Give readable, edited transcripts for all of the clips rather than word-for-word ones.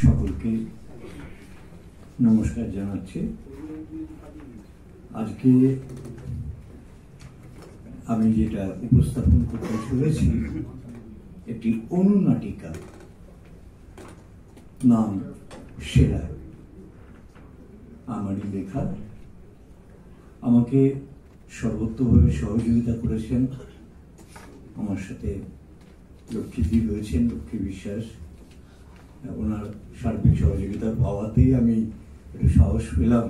সকলকে নমস্কার জানাচ্ছি। আজকে আমি যেটা উপস্থাপন করতে চলেছি একটি অনুনাটিকা, নাম সেলাই। আমারই লেখা। আমাকে সর্বোত্তভাবে সহযোগিতা করেছেন আমার সাথে লক্ষ্মীদি রয়েছেন, লক্ষ্মী বিশ্বাস। ওনার সার্বিক সহযোগিতার পাওয়াতেই আমি একটু সাহস পেলাম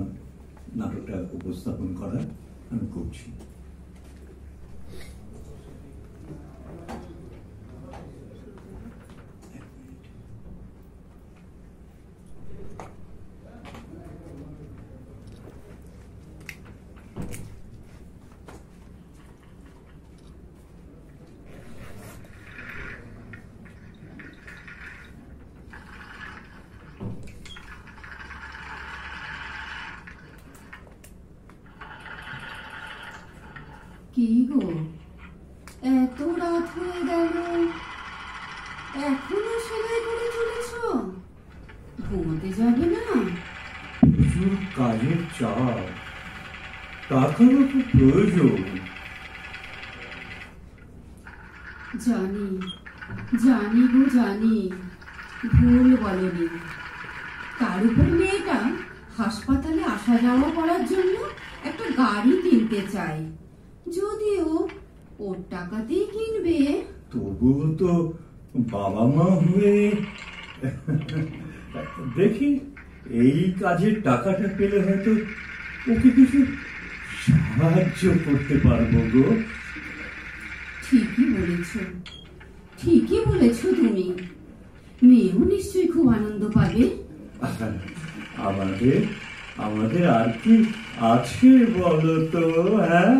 নাটকটা উপস্থাপন করার। আমি করছি। কি গো, এত রাত হয়ে গেল, এখনো সেলাই করে চলেছ? ঘুমোতে যাবে না? প্রচুর কাজের চাপ, টাকারও তো প্রয়োজন। জানি জানি গো জানি, ভুল বলনি। তার উপর মেয়েটা হাসপাতালে আসা যাওয়া করার জন্য একটা গাড়ি কিনতে চাই, যদিও ওর টাকাতেই কিনবে। তবুও তো বাবা মা হয়ে দেখি এই কাজের টাকাটা পেলে হয়তো ওকে কিছু সাহায্য করতে পারবো গো। ঠিকই বলেছ, ঠিকই বলেছ তুমি। মেয়েও নিশ্চয়ই খুব আনন্দ পাবে। আমাদের আমাদের আর কি আছে বলো তো? হ্যাঁ,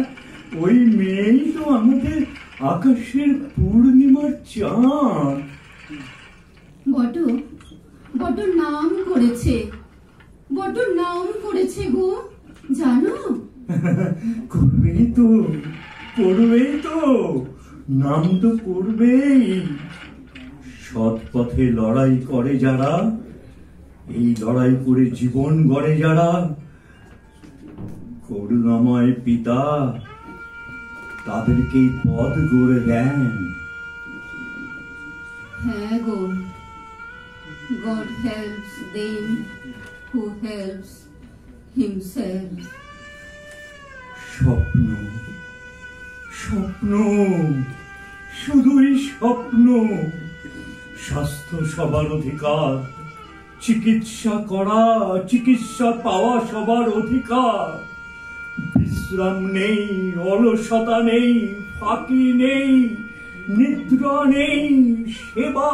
ওই মেয়েই তো আমাদের আকাশের পূর্ণিমার চাঁদ। বড় বড় নাম করেছে, বড় নাম করেছে গো, জানো? করবেই তো, করবেই তো, নাম তো করবেই। সৎ পথে লড়াই করে যারা, এই লড়াই করে জীবন গড়ে যারা, করুণাময় পিতা তাদেরকেই পথ গড়ে দেন। হ্যাঁ গো, God helps them who helps himself. স্বপ্ন, স্বপ্ন, শুধুই স্বপ্ন। স্বাস্থ্য সবার অধিকার, চিকিৎসা করা, চিকিৎসা পাওয়া সবার অধিকার। বিশ্রাম নেই, অলসতা নেই, ফাঁকি নেই, নিদ্রা নেই, সেবা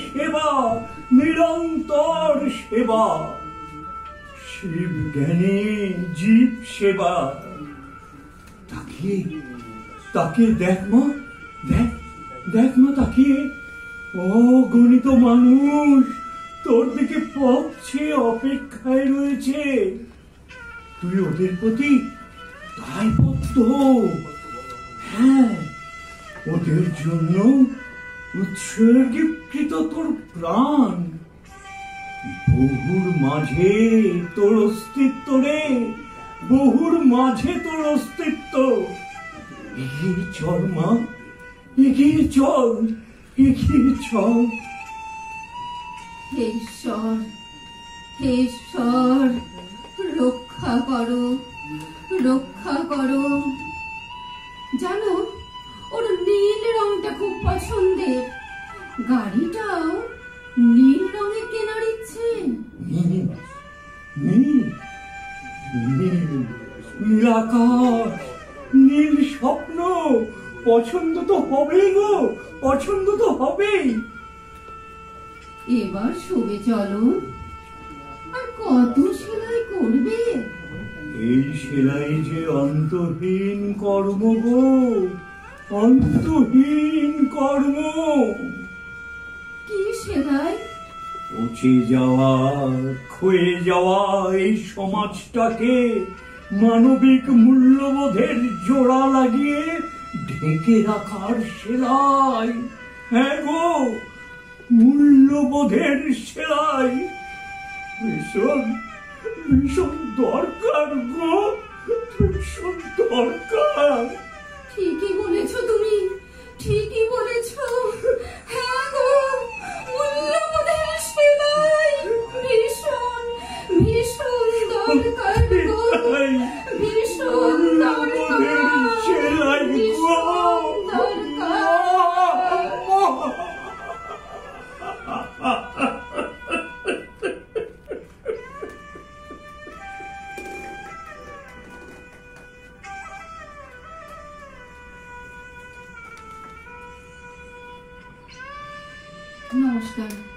সেবা, নিরন্তর সেবা। শিব জ্ঞানে জীব সেবা। তাকে তাকে দেখ মা, দেখ দেখ মা তাকিয়ে, অগণিত মানুষ তোর দিকে পথ চেয়ে অপেক্ষায় রয়েছে। তুই ওদের প্রতি দায়বদ্ধ। হ্যাঁ, ওদের জন্য উৎসর্গীকৃত তোর প্রাণ। বহুর মাঝে তোর অস্তিত্ব রে, বহুর মাঝে তোর অস্তিত্ব। এগিয়ে চল মা, এগিয়ে চল, এগিয়ে চল। হে ঈশ্বর, হে ঈশ্বর, রক্ষা করো, রক্ষা করো। জানো, ওর নীল রংটা খুব পছন্দের। গাড়িটাও নীল রঙে কেনার ইচ্ছে। নীল, নীল, নীল, নীল আকাশ, নীল স্বপ্ন। পছন্দ তো হবেই গো, পছন্দ তো হবেই। এবার শুবে চলো। আর কত সেলাই করবে? এই সেলাই যে অন্তহীন কর্ম গো, অন্তহীন কর্ম। কি সেলাই? পচে যাওয়া, ক্ষয়ে যাওয়া এই সমাজটাকে মানবিক মূল্যবোধের জোড়া লাগিয়ে ঢেকে রাখার সেলাই। হ্যাঁ গো, মূল্যবোধের সেলাই ভীষণ ভীষণ দরকার গো, ভীষণ দরকার। ঠিকই বলেছো তুমি, ঠিকই বলেছো। হ্যাঁ গো, মূল্যবোধের সেলাই ভীষণ ভীষণ দরকার গো, ভীষণ দরকার, সেলাই গো, ভীষণ দরকার। নমস্কার।